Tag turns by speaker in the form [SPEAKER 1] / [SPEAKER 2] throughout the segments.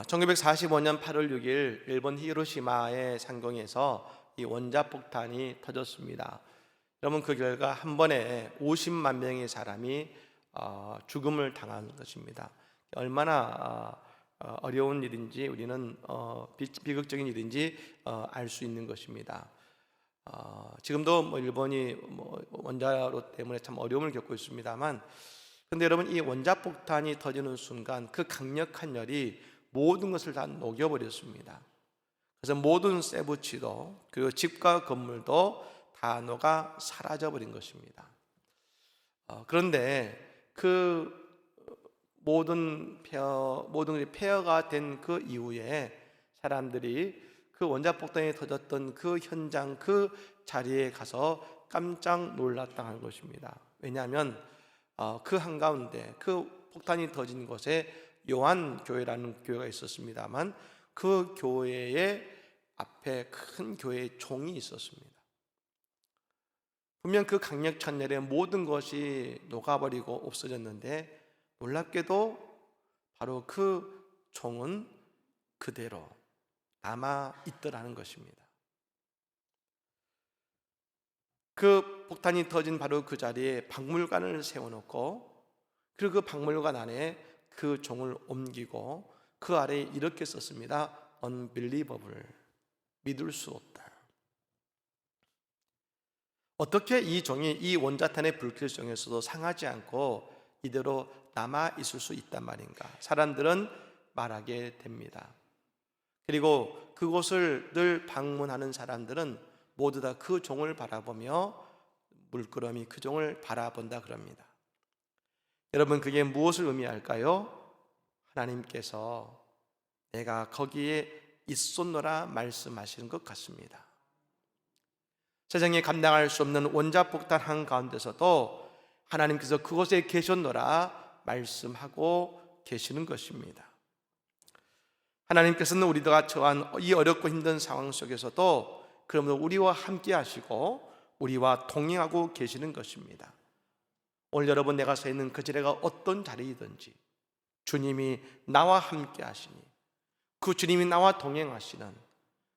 [SPEAKER 1] 1945년 8월 6일 일본 히로시마의 상공에서 이 원자폭탄이 터졌습니다. 여러분, 그 결과 한 번에 50만 명의 사람이 죽음을 당한 것입니다. 얼마나 어려운 일인지 우리는 비극적인 일인지 알 수 있는 것입니다. 지금도 일본이 원자로 때문에 참 어려움을 겪고 있습니다만, 그런데 여러분, 이 원자폭탄이 터지는 순간 그 강력한 열이 모든 것을 다 녹여버렸습니다. 그래서 모든 세부치도, 그리고 집과 건물도 다 녹아 사라져버린 것입니다. 그런데 그 모든 것이 폐허가 된 그 이후에 사람들이 그 원자폭탄이 터졌던 그 현장, 그 자리에 가서 깜짝 놀랐다는 것입니다. 왜냐하면 그 한가운데, 그 폭탄이 터진 곳에 요한 교회라는 교회가 있었습니다만, 그 교회의 앞에 큰 교회의 종이 있었습니다. 분명 그 강력한 열에 모든 것이 녹아버리고 없어졌는데, 놀랍게도 바로 그 종은 그대로 남아 있더라는 것입니다. 그 폭탄이 터진 바로 그 자리에 박물관을 세워놓고, 그리고 그 박물관 안에 그 종을 옮기고 그 아래에 이렇게 썼습니다. Unbelievable, 믿을 수 없다. 어떻게 이 종이 이 원자탄의 불길 속에서도 상하지 않고 이대로 남아 있을 수 있단 말인가? 사람들은 말하게 됩니다. 그리고 그곳을 늘 방문하는 사람들은 모두 다 그 종을 바라보며 물끄러미 그 종을 바라본다 그럽니다. 여러분, 그게 무엇을 의미할까요? 하나님께서 내가 거기에 있었노라 말씀하시는 것 같습니다. 세상에 감당할 수 없는 원자폭탄 한가운데서도 하나님께서 그곳에 계셨노라 말씀하고 계시는 것입니다. 하나님께서는 우리가 처한 이 어렵고 힘든 상황 속에서도 그러므로 우리와 함께 하시고 우리와 동행하고 계시는 것입니다. 오늘 여러분, 내가 서 있는 그 자리가 어떤 자리이든지 주님이 나와 함께 하시니, 그 주님이 나와 동행하시는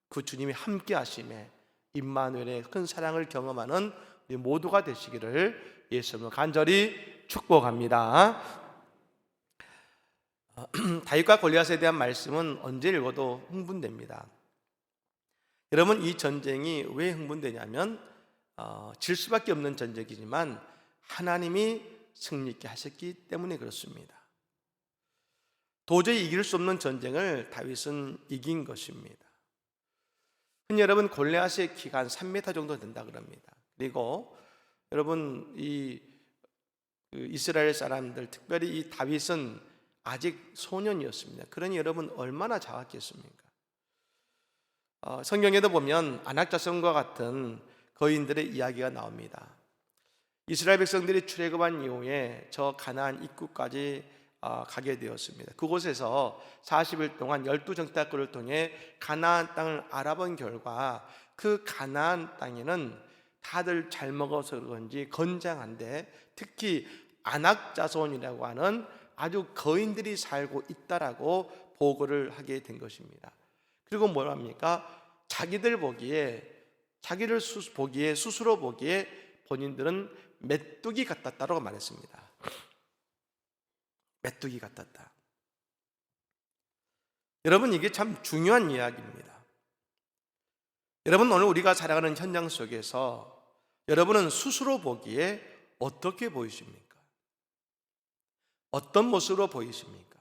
[SPEAKER 1] 그 주님이 함께 하심에 임마누엘의 큰 사랑을 경험하는 우리 모두가 되시기를 예수님으로 간절히 축복합니다. 다윗과 골리앗에 대한 말씀은 언제 읽어도 흥분됩니다. 여러분, 이 전쟁이 왜 흥분되냐면 질 수밖에 없는 전쟁이지만 하나님이 승리케 하셨기 때문에 그렇습니다. 도저히 이길 수 없는 전쟁을 다윗은 이긴 것입니다. 흔히 여러분, 골리앗의 키가 한 3m 정도 된다 그럽니다. 그리고 여러분, 이스라엘 사람들, 특별히 이 다윗은 아직 소년이었습니다. 그러니 여러분, 얼마나 작았겠습니까? 성경에도 보면 안악자손과 같은 거인들의 이야기가 나옵니다. 이스라엘 백성들이 출애굽한 이후에 저 가나안 입구까지 가게 되었습니다. 그곳에서 40일 동안 12정탐꾼을 통해 가나안 땅을 알아본 결과 그 가나안 땅에는 다들 잘 먹어서 그런지 건장한데, 특히 안악자손이라고 하는 아주 거인들이 살고 있다라고 보고를 하게 된 것입니다. 그리고 뭘 합니까? 자기들 보기에, 스스로 보기에 본인들은 메뚜기 같았다라고 말했습니다. 메뚜기 같았다. 여러분, 이게 참 중요한 이야기입니다. 여러분, 오늘 우리가 살아가는 현장 속에서 여러분은 스스로 보기에 어떻게 보이십니까? 어떤 모습으로 보이십니까?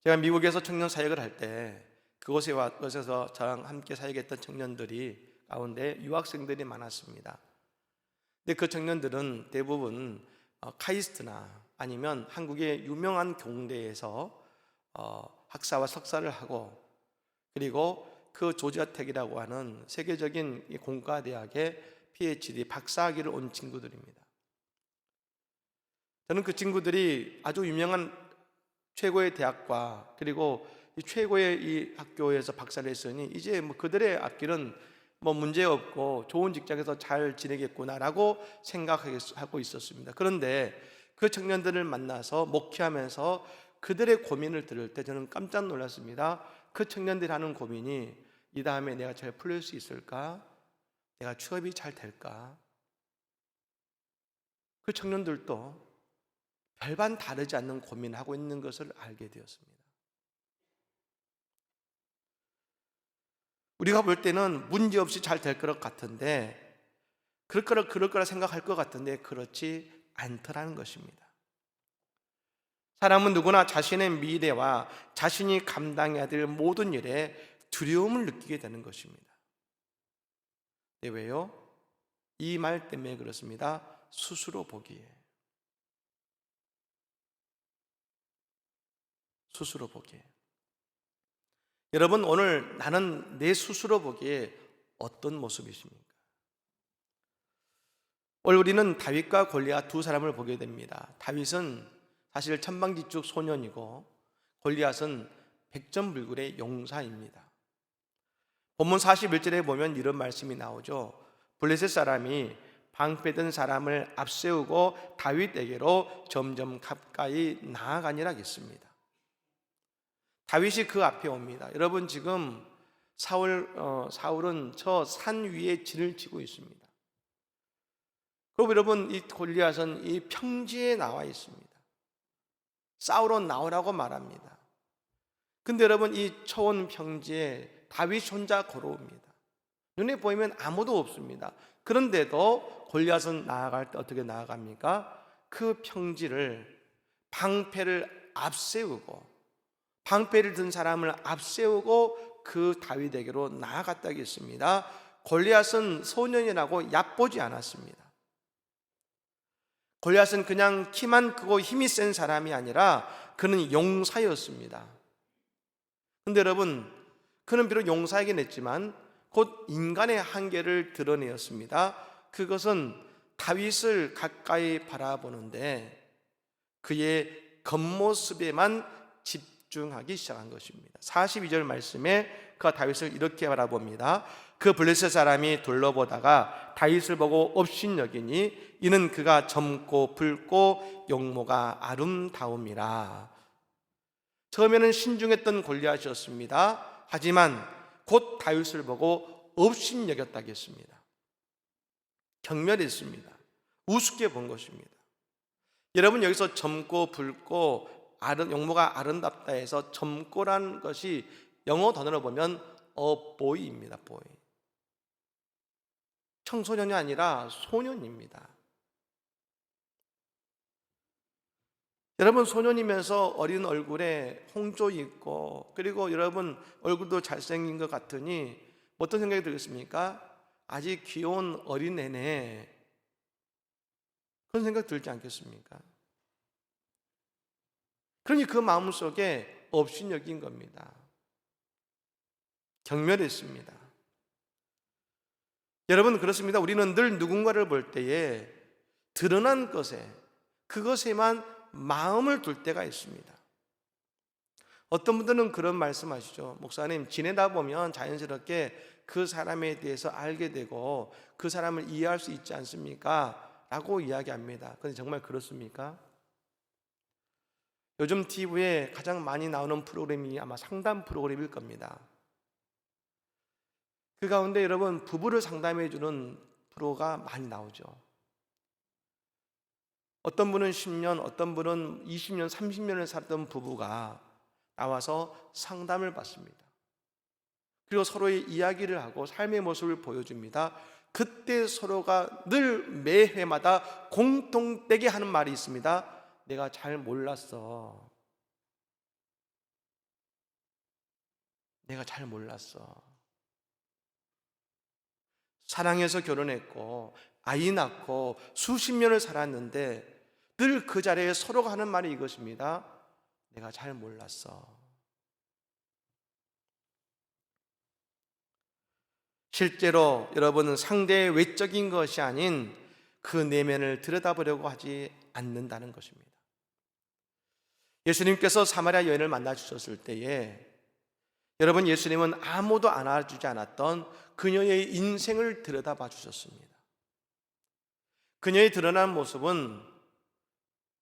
[SPEAKER 1] 제가 미국에서 청년 사역을 할 때 그곳에서 저랑 함께 사역했던 청년들이 가운데 유학생들이 많았습니다. 근데 그 청년들은 대부분 카이스트나 아니면 한국의 유명한 공대에서 학사와 석사를 하고, 그리고 그 조지아텍이라고 하는 세계적인 공과대학의 PhD 박사학위를 온 친구들입니다. 저는 그 친구들이 아주 유명한 최고의 대학과 그리고 최고의 이 학교에서 박사를 했으니 이제 그들의 앞길은 문제 없고 좋은 직장에서 잘 지내겠구나라고 생각하고 있었습니다. 그런데 그 청년들을 만나서 목회하면서 그들의 고민을 들을 때 저는 깜짝 놀랐습니다. 그 청년들이 하는 고민이 이 다음에 내가 잘 풀릴 수 있을까? 내가 취업이 잘 될까? 그 청년들도 별반 다르지 않는 고민을 하고 있는 것을 알게 되었습니다. 우리가 볼 때는 문제없이 잘 될 것 같은데, 그럴 거라 생각할 것 같은데 그렇지 않더라는 것입니다. 사람은 누구나 자신의 미래와 자신이 감당해야 될 모든 일에 두려움을 느끼게 되는 것입니다. 네, 왜요? 이 말 때문에 그렇습니다. 스스로 보기에. 스스로 보기에. 여러분, 오늘 나는 내 스스로 보기에 어떤 모습이십니까? 오늘 우리는 다윗과 골리앗 두 사람을 보게 됩니다. 다윗은 사실 천방지축 소년이고 골리앗은 백전불굴의 용사입니다. 본문 41절에 보면 이런 말씀이 나오죠. 블레셋 사람이 방패든 사람을 앞세우고 다윗에게로 점점 가까이 나아가니라 했습니다. 다윗이 그 앞에 옵니다. 여러분, 지금 사울은 저 산 위에 진을 치고 있습니다. 그리고 여러분, 이 골리앗은 이 평지에 나와 있습니다. 싸우러 나오라고 말합니다. 근데 여러분, 이 초원 평지에 다윗 혼자 걸어옵니다. 눈에 보이면 아무도 없습니다. 그런데도 골리앗은 나아갈 때 어떻게 나아갑니까? 그 평지를, 방패를 앞세우고, 방패를 든 사람을 앞세우고 그 다윗에게로 나아갔다고 했습니다. 골리앗은 소년이라고 얕보지 않았습니다. 골리앗은 그냥 키만 크고 힘이 센 사람이 아니라 그는 용사였습니다. 그런데 여러분, 그는 비록 용사이긴 했지만 곧 인간의 한계를 드러내었습니다. 그것은 다윗을 가까이 바라보는데 그의 겉모습에만 집중하기 시작한 것입니다. 42절 말씀에 그가 다윗을 이렇게 바라봅니다. 그 블레셋 사람이 둘러보다가 다윗을 보고 업신여기니 이는 그가 젊고 붉고 용모가 아름다움이라. 처음에는 신중했던 골리앗이었습니다. 하지만 곧 다윗을 보고 업신여겼다고 했습니다. 경멸했습니다. 우습게 본 것입니다. 여러분, 여기서 젊고 붉고 용모가 아름답다 해서 젊고란 것이 영어 단어로 보면 boy입니다. boy. 청소년이 아니라 소년입니다. 여러분, 소년이면서 어린 얼굴에 홍조 있고, 그리고 여러분 얼굴도 잘생긴 것 같으니 어떤 생각이 들겠습니까? 아직 귀여운 어린애네, 그런 생각 들지 않겠습니까? 그러니 그 마음속에 업신여긴 겁니다. 경멸했습니다. 여러분, 그렇습니다. 우리는 늘 누군가를 볼 때에 드러난 것에, 그것에만 마음을 둘 때가 있습니다. 어떤 분들은 그런 말씀하시죠. 목사님, 지내다 보면 자연스럽게 그 사람에 대해서 알게 되고 그 사람을 이해할 수 있지 않습니까? 라고 이야기합니다. 그런데 정말 그렇습니까? 요즘 TV에 가장 많이 나오는 프로그램이 아마 상담 프로그램일 겁니다. 그 가운데 여러분, 부부를 상담해 주는 프로가 많이 나오죠. 어떤 분은 10년, 어떤 분은 20년, 30년을 살던 부부가 나와서 상담을 받습니다. 그리고 서로의 이야기를 하고 삶의 모습을 보여줍니다. 그때 서로가 늘 매회마다 공통되게 하는 말이 있습니다. 내가 잘 몰랐어. 내가 잘 몰랐어. 사랑해서 결혼했고 아이 낳고 수십 년을 살았는데 늘 그 자리에 서로가 하는 말이 이것입니다. 내가 잘 몰랐어. 실제로 여러분은 상대의 외적인 것이 아닌 그 내면을 들여다보려고 하지 않는다는 것입니다. 예수님께서 사마리아 여인을 만나 주셨을 때에 여러분, 예수님은 아무도 안아주지 않았던 그녀의 인생을 들여다봐 주셨습니다. 그녀의 드러난 모습은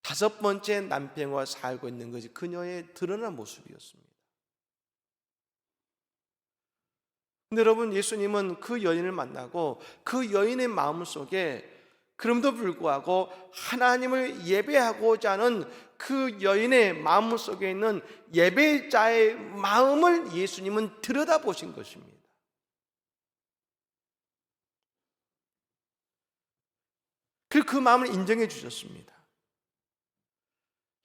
[SPEAKER 1] 다섯 번째 남편과 살고 있는 것이 그녀의 드러난 모습이었습니다. 근데 여러분, 예수님은 그 여인을 만나고 그 여인의 마음속에 그럼에도 불구하고 하나님을 예배하고자 하는 그 여인의 마음속에 있는 예배자의 마음을 예수님은 들여다보신 것입니다. 그리고 그 마음을 인정해 주셨습니다.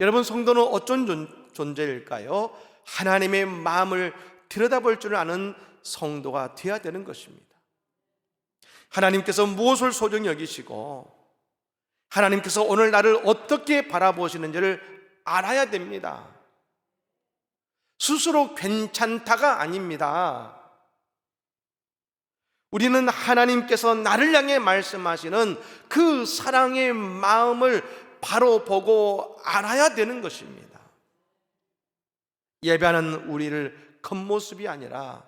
[SPEAKER 1] 여러분, 성도는 어떤 존재일까요? 하나님의 마음을 들여다볼 줄 아는 성도가 되어야 되는 것입니다. 하나님께서 무엇을 소중히 여기시고 하나님께서 오늘 나를 어떻게 바라보시는지를 알아야 됩니다. 스스로 괜찮다가 아닙니다. 우리는 하나님께서 나를 향해 말씀하시는 그 사랑의 마음을 바로 보고 알아야 되는 것입니다. 예배하는 우리를 겉모습이 아니라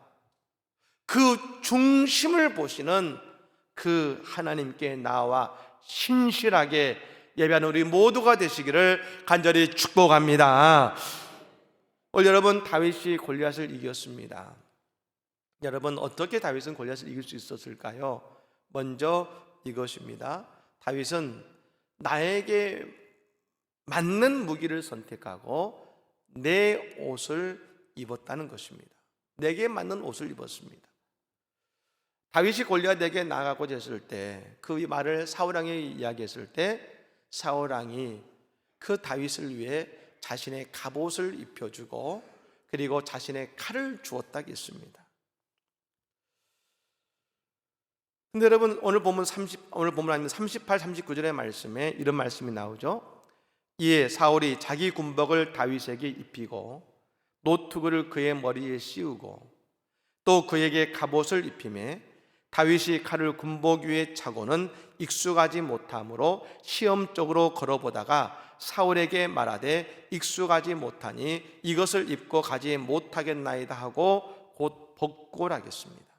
[SPEAKER 1] 그 중심을 보시는 그 하나님께 나와 신실하게 예배하는 우리 모두가 되시기를 간절히 축복합니다. 오늘 여러분, 다윗이 골리앗을 이겼습니다. 여러분, 어떻게 다윗은 골리앗을 이길 수 있었을까요? 먼저 이것입니다. 다윗은 나에게 맞는 무기를 선택하고 내 옷을 입었다는 것입니다. 내게 맞는 옷을 입었습니다. 다윗이 골리앗에게 나가고자 했을 때, 그 말을 사울왕에게 이야기했을 때 사울왕이 그 다윗을 위해 자신의 갑옷을 입혀주고 그리고 자신의 칼을 주었다 했습니다. 근데 여러분, 오늘 본문 아니면 38, 39절의 말씀에 이런 말씀이 나오죠. 이에 사울이 자기 군복을 다윗에게 입히고 노투구를 그의 머리에 씌우고 또 그에게 갑옷을 입히매 다윗이 칼을 군복 위에 차고는 익숙하지 못하므로 시험적으로 걸어보다가 사울에게 말하되 익숙하지 못하니 이것을 입고 가지 못하겠나이다 하고 곧 복골하겠습니다.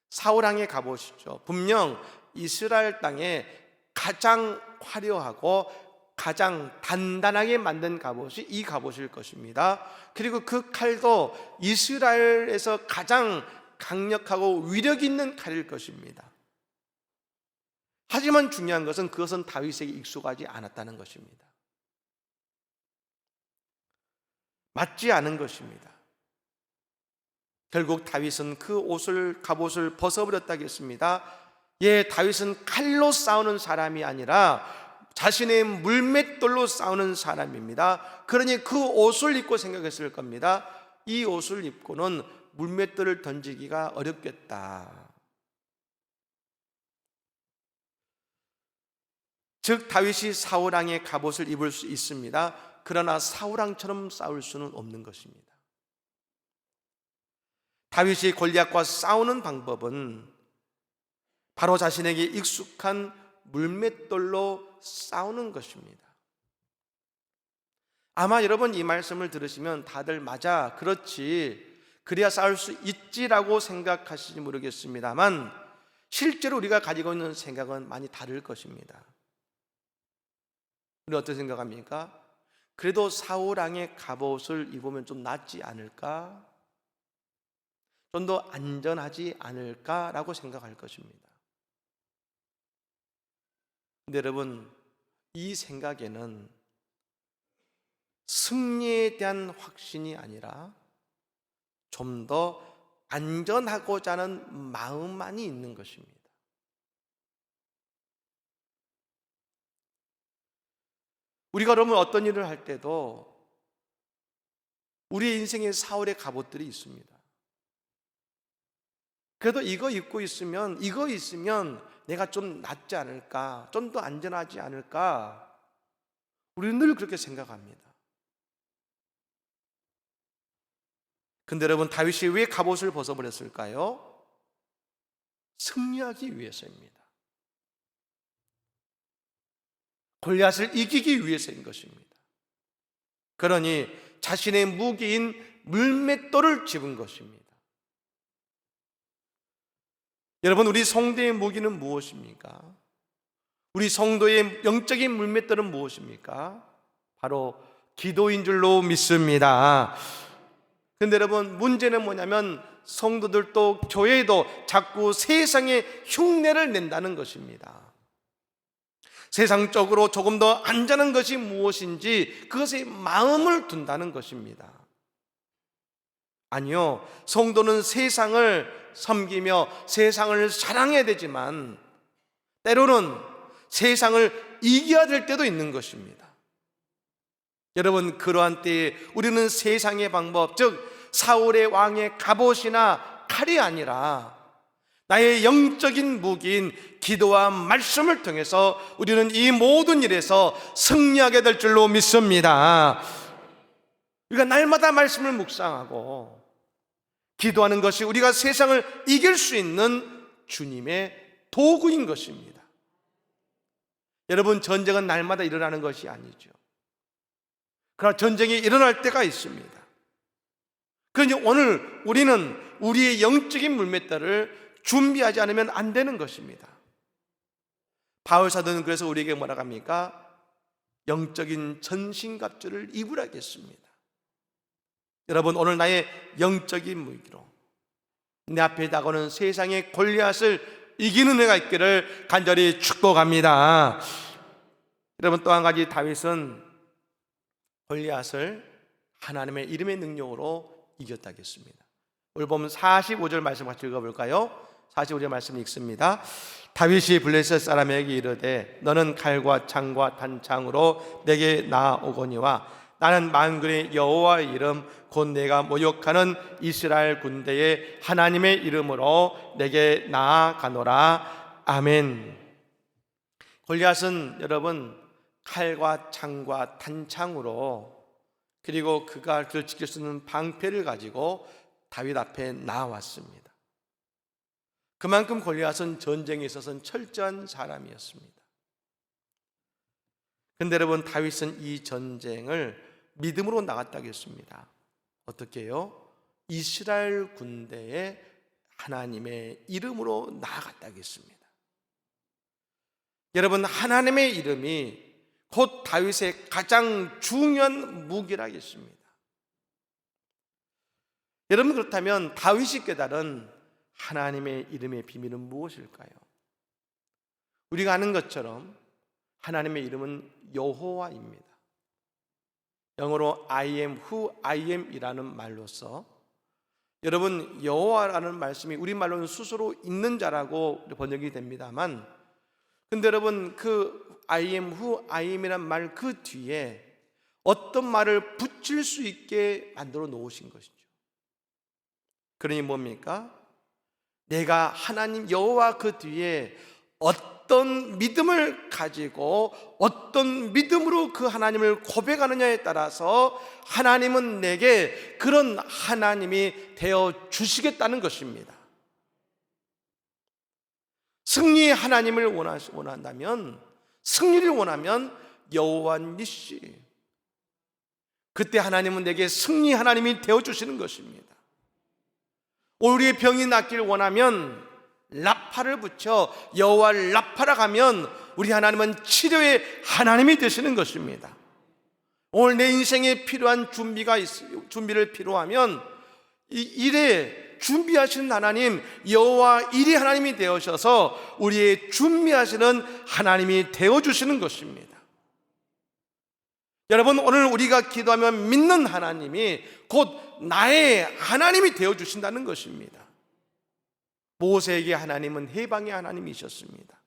[SPEAKER 1] 사울왕의 갑옷이죠. 분명 이스라엘 땅에 가장 화려하고 가장 단단하게 만든 갑옷이 이 갑옷일 것입니다. 그리고 그 칼도 이스라엘에서 가장 강력하고 위력 있는 칼일 것입니다. 하지만 중요한 것은 그것은 다윗에게 익숙하지 않았다는 것입니다. 맞지 않은 것입니다. 결국 다윗은 그 갑옷을 벗어버렸다겠습니다. 다윗은 칼로 싸우는 사람이 아니라 자신의 물맷돌로 싸우는 사람입니다. 그러니 그 옷을 입고 생각했을 겁니다. 이 옷을 입고는 물맷돌을 던지기가 어렵겠다. 즉 다윗이 사울왕의 갑옷을 입을 수 있습니다. 그러나 사울왕처럼 싸울 수는 없는 것입니다. 다윗이 골리앗과 싸우는 방법은 바로 자신에게 익숙한 물맷돌로 싸우는 것입니다. 아마 여러분 이 말씀을 들으시면 다들 맞아, 그렇지, 그래야 싸울 수 있지라고 생각하실지 모르겠습니다만 실제로 우리가 가지고 있는 생각은 많이 다를 것입니다. 우리 어떻게 생각합니까? 그래도 사울왕의 갑옷을 입으면 좀 낫지 않을까? 좀 더 안전하지 않을까라고 생각할 것입니다. 근데 여러분, 이 생각에는 승리에 대한 확신이 아니라 좀 더 안전하고자 하는 마음만이 있는 것입니다. 우리가 그러면 어떤 일을 할 때도 우리 인생에 사울의 갑옷들이 있습니다. 그래도 이거 있으면 내가 좀 낫지 않을까, 좀 더 안전하지 않을까, 우리는 늘 그렇게 생각합니다. 근데 여러분, 다윗이 왜 갑옷을 벗어버렸을까요? 승리하기 위해서입니다. 골리앗을 이기기 위해서인 것입니다. 그러니 자신의 무기인 물맷돌을 집은 것입니다. 여러분, 우리 성대의 무기는 무엇입니까? 우리 성도의 영적인 물맷돌은 무엇입니까? 바로 기도인 줄로 믿습니다. 근데 여러분, 문제는 뭐냐면 성도들도 교회도 자꾸 세상의 흉내를 낸다는 것입니다. 세상적으로 조금 더 안전한 것이 무엇인지 그것에 마음을 둔다는 것입니다. 아니요, 성도는 세상을 섬기며 세상을 사랑해야 되지만 때로는 세상을 이겨야 될 때도 있는 것입니다. 여러분, 그러한 때에 우리는 세상의 방법, 즉 사울의 왕의 갑옷이나 칼이 아니라 나의 영적인 무기인 기도와 말씀을 통해서 우리는 이 모든 일에서 승리하게 될 줄로 믿습니다. 우리가 날마다 말씀을 묵상하고 기도하는 것이 우리가 세상을 이길 수 있는 주님의 도구인 것입니다. 여러분, 전쟁은 날마다 일어나는 것이 아니죠. 그러나 전쟁이 일어날 때가 있습니다. 그러니 오늘 우리는 우리의 영적인 물맷돌을 준비하지 않으면 안 되는 것입니다. 바울 사도는 그래서 우리에게 뭐라고 합니까? 영적인 전신갑주를 입으라겠습니다. 여러분, 오늘 나의 영적인 무기로 내 앞에 다가오는 세상의 골리앗을 이기는 애가 있기를 간절히 축복합니다. 여러분, 또 한 가지, 다윗은 골리앗을 하나님의 이름의 능력으로 이겼다겠습니다. 오늘 보면 45절 말씀 같이 읽어볼까요? 45절 말씀 읽습니다. 다윗이 블레셋 사람에게 이르되 너는 칼과 창과 단창으로 내게 나아오거니와 나는 만군의 여호와의 이름 곧 내가 모욕하는 이스라엘 군대의 하나님의 이름으로 내게 나아가노라. 아멘. 골리앗은 여러분 칼과 창과 단창으로, 그리고 그가 그를 지킬 수 있는 방패를 가지고 다윗 앞에 나왔습니다. 그만큼 골리앗은 전쟁에 있어서는 철저한 사람이었습니다. 그런데 여러분, 다윗은 이 전쟁을 믿음으로 나갔다고 했습니다. 어떻게 해요? 이스라엘 군대의 하나님의 이름으로 나아갔다고 했습니다. 여러분, 하나님의 이름이 곧 다윗의 가장 중요한 무기라고 했습니다. 여러분, 그렇다면 다윗이 깨달은 하나님의 이름의 비밀은 무엇일까요? 우리가 아는 것처럼 하나님의 이름은 여호와입니다. 영어로 I am who I am 이라는 말로서, 여러분, 여호와라는 말씀이 우리말로는 스스로 있는 자라고 번역이 됩니다만, 근데 여러분, 그 I am who I am 이란 말 그 뒤에 어떤 말을 붙일 수 있게 만들어 놓으신 것이죠. 그러니 뭡니까? 내가 하나님 여호와 그 뒤에 어떤 믿음을 가지고 어떤 믿음으로 그 하나님을 고백하느냐에 따라서 하나님은 내게 그런 하나님이 되어 주시겠다는 것입니다. 승리의 하나님을 원한다면, 승리를 원하면 여호와 니시, 그때 하나님은 내게 승리 하나님이 되어 주시는 것입니다. 우리의 병이 낫기를 원하면 라파를 붙여 여호와 라파라 가면 우리 하나님은 치료의 하나님이 되시는 것입니다. 오늘 내 인생에 필요한 준비를 필요하면 이 일에 준비하시는 하나님, 여호와 일이 하나님이 되어셔서 우리의 준비하시는 하나님이 되어주시는 것입니다. 여러분, 오늘 우리가 기도하면 믿는 하나님이 곧 나의 하나님이 되어주신다는 것입니다. 모세에게 하나님은 해방의 하나님이셨습니다.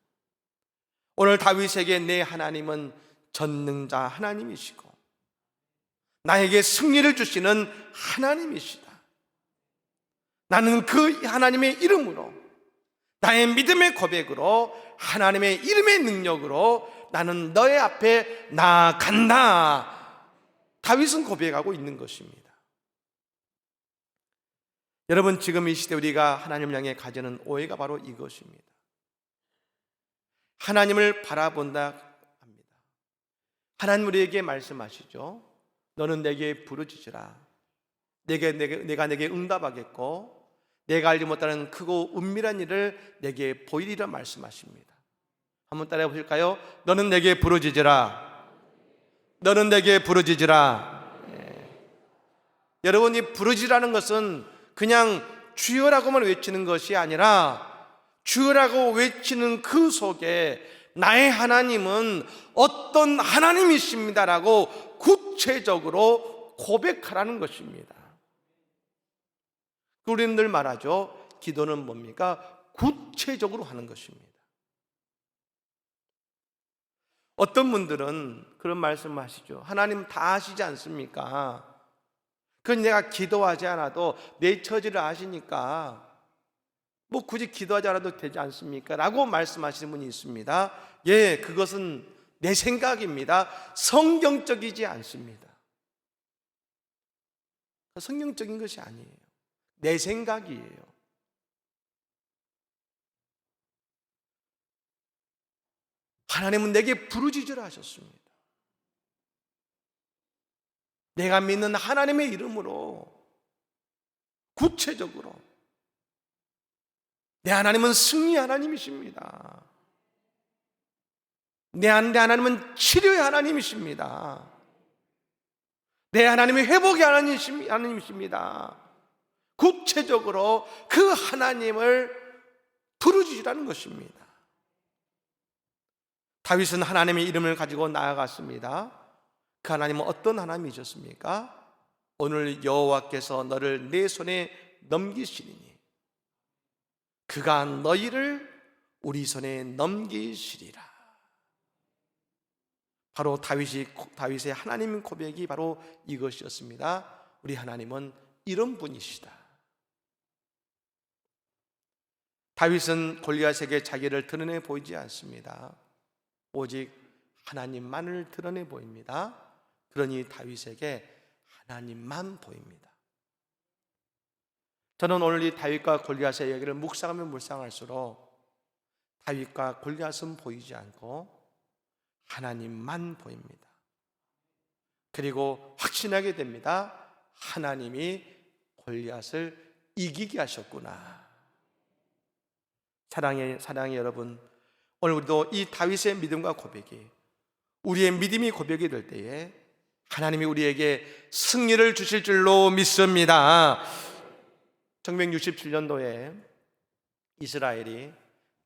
[SPEAKER 1] 오늘 다윗에게 내 하나님은 전능자 하나님이시고 나에게 승리를 주시는 하나님이시다. 나는 그 하나님의 이름으로, 나의 믿음의 고백으로, 하나님의 이름의 능력으로 나는 너의 앞에 나아간다. 다윗은 고백하고 있는 것입니다. 여러분, 지금 이 시대 우리가 하나님을 향해 가지는 오해가 바로 이것입니다. 하나님을 바라본다 합니다. 하나님 우리에게 말씀하시죠. 너는 내게 부르짖으라. 내가 내게 응답하겠고 내가 알지 못하는 크고 은밀한 일을 내게 보이리라 말씀하십니다. 한번 따라해 보실까요? 너는 내게 부르짖으라. 너는 내게 부르짖으라. 여러분, 이 부르짖으라는 것은 그냥 주여라고만 외치는 것이 아니라 주여라고 외치는 그 속에 나의 하나님은 어떤 하나님이십니다라고 구체적으로 고백하라는 것입니다. 우리는 늘 말하죠. 기도는 뭡니까? 구체적으로 하는 것입니다. 어떤 분들은 그런 말씀을 하시죠. 하나님 다 아시지 않습니까? 그건 내가 기도하지 않아도 내 처지를 아시니까 뭐 굳이 기도하지 않아도 되지 않습니까? 라고 말씀하시는 분이 있습니다. 예, 그것은 내 생각입니다. 성경적이지 않습니다. 성경적인 것이 아니에요. 내 생각이에요. 하나님은 내게 부르짖으라 하셨습니다. 내가 믿는 하나님의 이름으로 구체적으로, 내 하나님은 승리 하나님이십니다. 내 하나님은 치료의 하나님이십니다. 내 하나님이 회복의 하나님이십니다. 구체적으로 그 하나님을 부르짖으라는 것입니다. 다윗은 하나님의 이름을 가지고 나아갔습니다. 그 하나님은 어떤 하나님이셨습니까? 오늘 여호와께서 너를 내 손에 넘기시리니 그가 너희를 우리 손에 넘기시리라. 바로 다윗의 하나님 고백이 바로 이것이었습니다. 우리 하나님은 이런 분이시다. 다윗은 골리앗에게 자기를 드러내 보이지 않습니다. 오직 하나님만을 드러내 보입니다. 그러니 다윗에게 하나님만 보입니다. 저는 오늘 이 다윗과 골리앗의 이야기를 묵상하면 묵상할수록 다윗과 골리앗은 보이지 않고 하나님만 보입니다. 그리고 확신하게 됩니다. 하나님이 골리앗을 이기게 하셨구나. 사랑의 여러분, 오늘 우리도 이 다윗의 믿음과 고백이 우리의 믿음이 고백이 될 때에 하나님이 우리에게 승리를 주실 줄로 믿습니다. 1967년도에 이스라엘이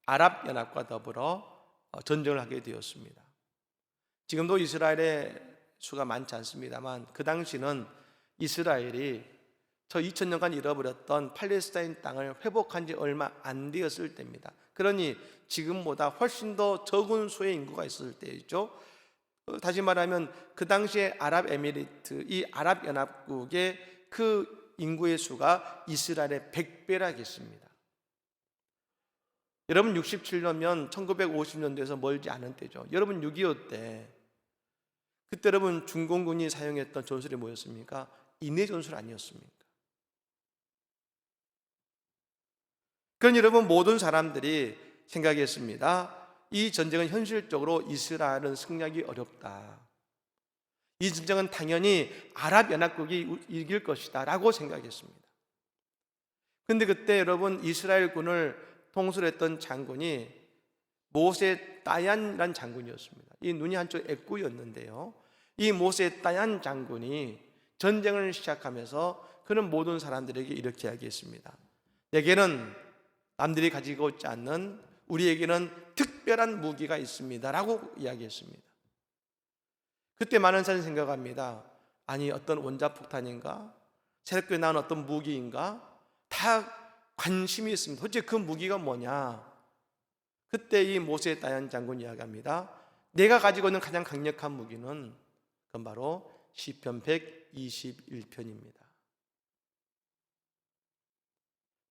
[SPEAKER 1] 아랍연합과 더불어 전쟁을 하게 되었습니다. 지금도 이스라엘의 수가 많지 않습니다만 그 당시는 이스라엘이 저 2000년간 잃어버렸던 팔레스타인 땅을 회복한 지 얼마 안 되었을 때입니다. 그러니 지금보다 훨씬 더 적은 수의 인구가 있었을 때였죠. 다시 말하면 그 당시에 아랍에미리트, 이 아랍연합국의 그 인구의 수가 이스라엘의 100배라겠습니다. 여러분 67년면 1950년대에서 멀지 않은 때죠. 여러분 6.25 때 그때 여러분 중공군이 사용했던 전술이 뭐였습니까? 인내 전술 아니었습니까? 그러니 여러분 모든 사람들이 생각했습니다. 이 전쟁은 현실적으로 이스라엘은 승리하기 어렵다. 이 전쟁은 당연히 아랍연합국이 이길 것이다 라고 생각했습니다. 그런데 그때 여러분 이스라엘군을 통솔했던 장군이 모세 다얀이라는 장군이었습니다. 이 눈이 한쪽 애꾸였는데요, 이 모세 다얀 장군이 전쟁을 시작하면서 그는 모든 사람들에게 이렇게 이야기했습니다. 내게는 남들이 가지고 있지 않는, 우리에게는 특별한 무기가 있습니다 라고 이야기했습니다. 그때 많은 사람이 생각합니다. 아니 어떤 원자폭탄인가? 새롭게 나온 어떤 무기인가? 다 관심이 있습니다. 도대체 그 무기가 뭐냐? 그때 이 모세 다얀 장군이 이야기합니다. 내가 가지고 있는 가장 강력한 무기는 그건 바로 시편 121편입니다.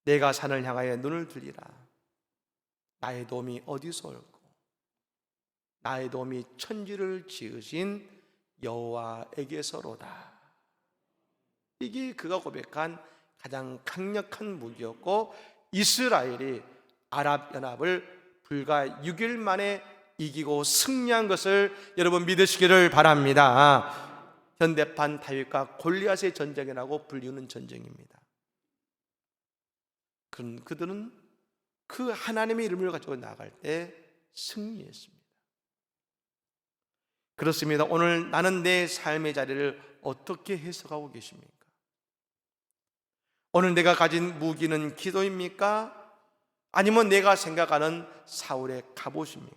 [SPEAKER 1] 내가 산을 향하여 눈을 들리라. 나의 도움이 어디서 올고 나의 도움이 천지를 지으신 여호와에게서로다. 이게 그가 고백한 가장 강력한 무기였고, 이스라엘이 아랍연합을 불과 6일 만에 이기고 승리한 것을 여러분 믿으시기를 바랍니다. 현대판 다윗과 골리앗의 전쟁이라고 불리우는 전쟁입니다. 그들은 그 하나님의 이름을 가지고 나아갈 때 승리했습니다. 그렇습니다. 오늘 나는 내 삶의 자리를 어떻게 해석하고 계십니까? 오늘 내가 가진 무기는 기도입니까? 아니면 내가 생각하는 사울의 갑옷입니까?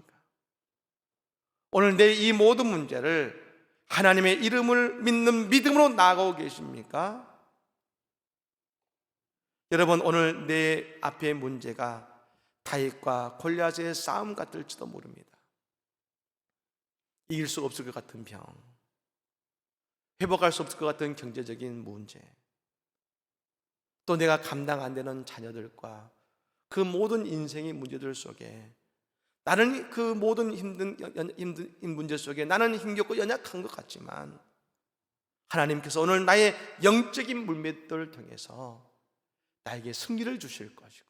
[SPEAKER 1] 오늘 내 이 모든 문제를 하나님의 이름을 믿는 믿음으로 나아가고 계십니까? 여러분, 오늘 내 앞의 문제가 다윗과 골리앗의 싸움 같을지도 모릅니다. 이길 수 없을 것 같은 병, 회복할 수 없을 것 같은 경제적인 문제, 또 내가 감당 안 되는 자녀들과 그 모든 인생의 문제들 속에 나는 그 모든 힘든 문제 속에 나는 힘겹고 연약한 것 같지만 하나님께서 오늘 나의 영적인 물맷돌을 통해서 나에게 승리를 주실 것이고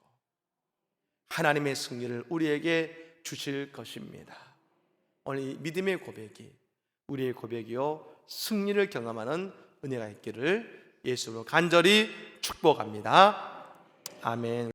[SPEAKER 1] 하나님의 승리를 우리에게 주실 것입니다. 오늘 이 믿음의 고백이 우리의 고백이요 승리를 경험하는 은혜가 있기를 예수로 간절히 축복합니다. 아멘.